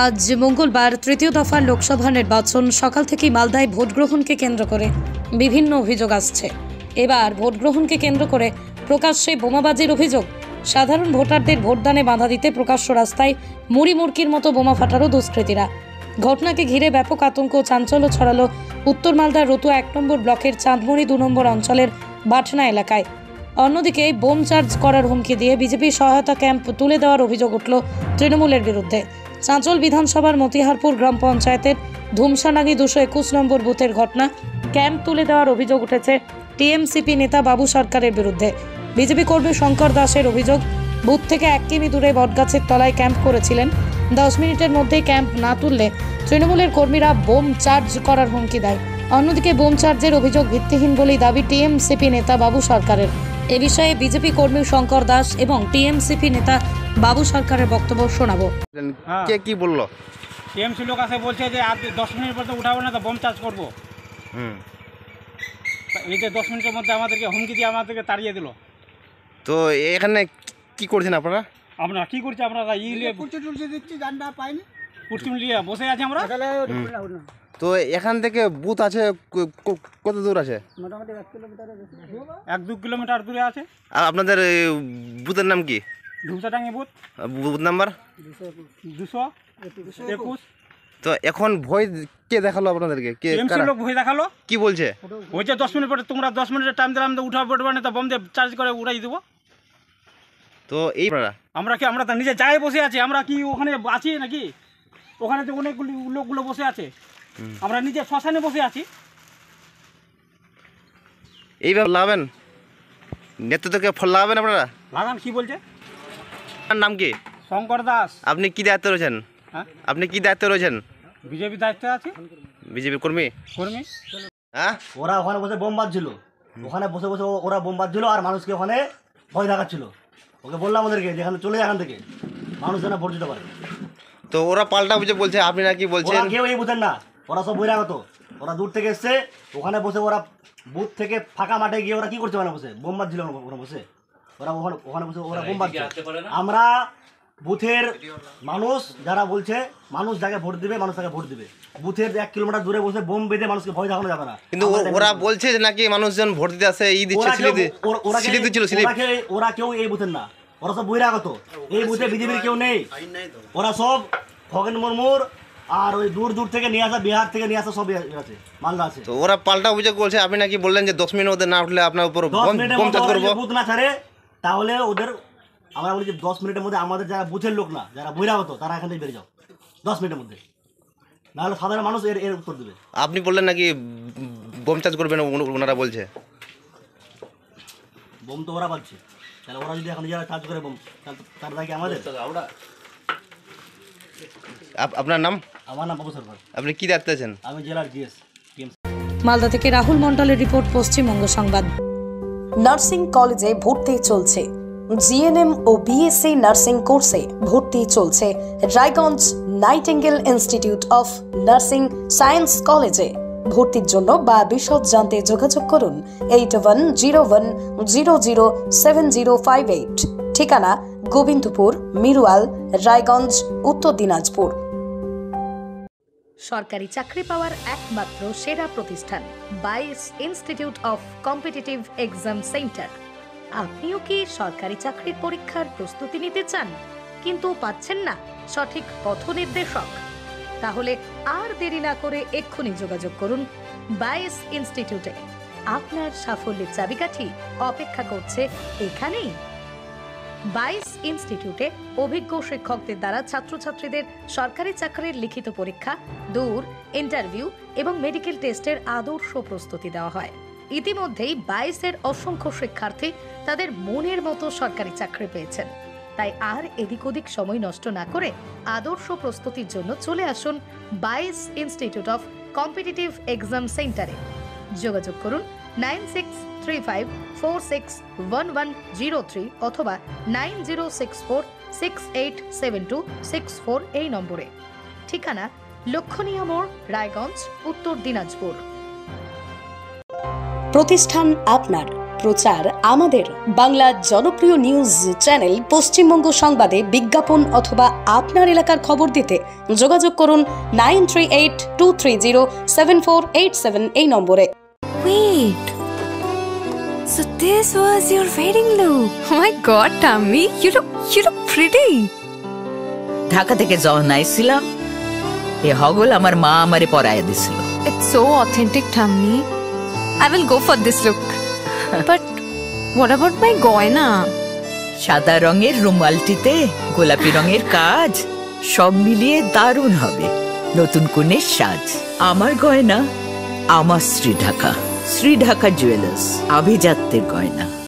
আজ মঙ্গলবার তৃতীয় দফার লোকসভা নির্বাচন সকাল থেকেই মালদায় ভোট গ্রহণকে কেন্দ্র করে বিভিন্ন অভিযোগ আসছে। এবার ভোট গ্রহণকে কেন্দ্র করে প্রকাশ্যে বোমাবাজির অভিযোগ। সাধারণ ভোটারদের ভোটদানে বাধা দিতে প্রকাশ্য রাস্তায় মুড়ি মুড়কির মতো বোমা ফাটালো দুষ্কৃতীরা। ঘটনাকে ঘিরে ব্যাপক আতঙ্ক ও চাঞ্চল্য ছড়ালো উত্তর মালদার রতুয়া 1 নম্বর ব্লকের চাঁদমুড়ি 2 নম্বর অঞ্চলের বাটনা এলাকায়। অন্যদিকে বোম চার্জ করার হুমকি দিয়ে বিজেপি সহায়তা ক্যাম্প তুলে দেওয়ার অভিযোগ উঠল তৃণমূলের বিরুদ্ধে। চাঁচল বিধানসভার মতিহারপুর গ্রাম পঞ্চায়েতের ধুমসানাগি 221 নম্বর বুথের ঘটনা। ক্যাম্প তুলে দেওয়ার অভিযোগ উঠেছে টিএমসিপি নেতা বাবু সরকারের বিরুদ্ধে। বিজেপি কর্মী শঙ্কর দাসের অভিযোগ, বুথ থেকে 1 কিমি দূরে বটগাছের তলায় ক্যাম্প করেছিলেন। 10 মিনিটের মধ্যেই ক্যাম্প না তুললে তৃণমূলের কর্মীরা বোম চার্জ করার হুমকি দেয়। অন্যদিকে বোম চার্জের অভিযোগ ভিত্তিহীন বলেই দাবি টিএমসিপি নেতা বাবু সরকারের। এ বিষয়ে বিজেপি কর্মী শঙ্কর দাস এবং টিএমসিপি নেতা বাবু সরকারের বক্তব্য শোনাবো। কে কি বললো? টিএমসি লোক আসে বলছে যে আর 10 মিনিট পর তো উঠাবো না, তো বোম চার্জ করবো। এই যে 10 মিনিটের মধ্যে আমাদেরকে হুমকি দিয়ে আমাদেরকে তাড়িয়ে দিল। তো এখানে কি করছেন আপনারা? আমরা কি করছি, আমরা কুর্চি দিচ্ছি, জানটা পাইনি, কুর্চি নিয়ে বসে আছি আমরা। তো এখান থেকে বুথ আছে কত দূর আছে? মোটামুটি 1-2 কিলোমিটার দূরে আছে। আর আপনাদের বুথের নাম কি? ধুমসাডাঙ্গি বুথ। Booth number 221। তো এখন ভয় কে দেখালো আপনাদেরকে? কে লোক ভয় দেখালো? কি বলছে? ওই যে 10 মিনিট পরে তোমরা 10 মিনিটের টাইম দিলাম, তো উঠাবো পড়বে না, তো বোম দিয়ে চার্জ করে উড়াই দেবো। তো এই আমরা তো নিজে জায়গায় বসে আছি, আমরা কি ওখানে আছি নাকি? ওখানে তো অনেকগুলি লোকগুলো বসে আছে, আমরা নিজে শ্মশানে বসে আছি। এইভাবে লাগাবেন নেতৃত্বকে ফল লাগাবেন আপনারা? লাগান। কি বলছে? আপনার নাম কি? শঙ্কর দাস। আপনি কি দায়িত্বে রয়েছেন? হ্যাঁ, আপনি কি দায়িত্বে রয়েছেন? বিজেপি দায়িত্বে আছে। বিজেপি কর্মী? হ্যাঁ, ওরা ওখানে বসে বোম বাজছিল, ওখানে বসে বসে ওরা বোম বাজছিল আর মানুষকে ওখানে ভয় দেখাচ্ছিল। ওকে বললাম ওদেরকে যেখানে চলে যায় এখান থেকে, মানুষ যেন ভোট দিতে পারে। তো ওরা পাল্টা বুঝে বলছে, আপনি নাকি বলছেন? ওরা কেউ এই বুঝেন না, ওরা সব বহিরাগত। ওরা দূর থেকে এসছে, ওখানে বসে ওরা বুথ থেকে ফাঁকা মাঠে গিয়ে ওরা কি করছে, ওখানে বসে বোম বাজছিল। ওখানে বসে ওখানে বসে ওরা বোম বাজছে। আমরা বুথের মানুষ যারা বলছে মানুষ যাকে ভোট দিবে, মানুষ তাকে ভোট দিবে। বুথের 1 কিলোমিটার দূরে বসে বোম বেঁধে মানুষকে ভয় দেখানো যাবে না। কিন্তু ওরা বলছে যে নাকি মানুষজন ভোট দিতে আসে, ই দিচ্ছে, ওরা কেউ এই বুথের না, ওরা সব বহিরাগত। এই বুথে বিজেপির কেউ নেই, ওরা সব খগেন মুর্মুর আর ওই দূর দূর থেকে নিয়ে আসা, বিহার থেকে নিয়ে আসা সব আছে, মালদা আছে। তো ওরা পাল্টা অভিযোগ করছে, আপনি নাকি বললেন যে 10 মিনিটের মধ্যে না উঠলে আপনার উপর বোম চার্জ করব। বুথ না ছাড়ে তাহলে ওদের, আমরা বলি যে 10 মিনিটের মধ্যে আমাদের যারা বুথের লোক না, যারা বহিরাগত, তারা এখান থেকে বেরিয়ে যাও 10 মিনিটের মধ্যে, নাহলে সাধারণ মানুষ এর উত্তর দেবে। আপনি বললেন নাকি বোম চার্জ করবেন, ওনারা বলছে বোম তো ওরা পাচ্ছে, তাহলে ওরা যদি এখন নিজেরা চার্জ করে বোম, তাহলে কি আমাদের? আপনার নাম? আমার নাম বাবু সরকার। আপনি কি দায়িত্বে আছেন? আমি জেলার জিএস। মালদা থেকে রাহুল মন্ডলের রিপোর্ট, পশ্চিমবঙ্গ সংবাদ। নার্সিং কলেজে ভর্তি চলছে। জিএনএম ও বিএসসি নার্সিং কোর্সে ভর্তি চলছে Raiganj nightingale institute of nursing science কলেজে। ভর্তির জন্য বা বিশদ জানতে যোগাযোগ করুন 8101007058। ঠিকানা গোবিন্দপুর, মিরুয়াল, রায়গঞ্জ, উত্তর দিনাজপুর। সরকারি চাকরি পাওয়ার একমাত্র সেরা প্রতিষ্ঠান 22 institute of competitive exam centre. আপনিও কি সরকারি চাকরির পরীক্ষার প্রস্তুতি নিতে চান কিন্তু পাচ্ছেন না সঠিক পথ নির্দেশক? তাহলে আর দেরি না করে এক্ষুনি যোগাযোগ করুন 22 ইনস্টিটিউটে। আপনার সাফল্যের চাবিকাঠি অপেক্ষা করছে এখানেই। 22 ইনস্টিটিউটে অভিজ্ঞ শিক্ষকদের দ্বারা ছাত্রছাত্রীদের সরকারি চাকরির লিখিত পরীক্ষা, দূর ইন্টারভিউ এবং মেডিকেল টেস্টের আদর্শ প্রস্তুতি দেওয়া হয়। ইতিমধ্যেই 22-এর অসংখ্য শিক্ষার্থী তাদের মনের মতো সরকারি চাকরি পেয়েছেন। তাই আর এদিক ওদিক সময় নষ্ট না করে আদর্শ প্রস্তুতির জন্য চলে আসুন 22 ইনস্টিটিউট অফ কম্পিটিটিভ এক্সাম সেন্টারে। যোগাযোগ করুন 9635461103 অথবা 9064687264 এই নম্বরে। ঠিকানা লক্ষণীয় মোড়, রায়গঞ্জ, উত্তর দিনাজপুর। প্রতিষ্ঠান আপনার, প্রচার আমাদের বাংলা জনপ্রিয় নিউজ চ্যানেল পশ্চিমবঙ্গ সংবাদে বিজ্ঞাপন অথবা আপনার এলাকার খবর দিতে যোগাযোগ করুন 9382307487 এই নম্বরে। Wait. So this was your wedding look. Oh my god, Tammy, you look pretty. Dhaka থেকে যখন আইছিলাম এ হগল আমার মা আমারে পরাইয়া দিছিল। It's so authentic, Tammy. I will go for this look. But what about my goina? সাদা রঙের রুমালটিতে গোলাপি রঙের কাজ, সব মিলিয়ে দারুণ হবে নতুন কনের সাজ। আমার গয়না আমার শ্রী ঢাকা জুয়েলার্স, আভিজাত্যের গয়না।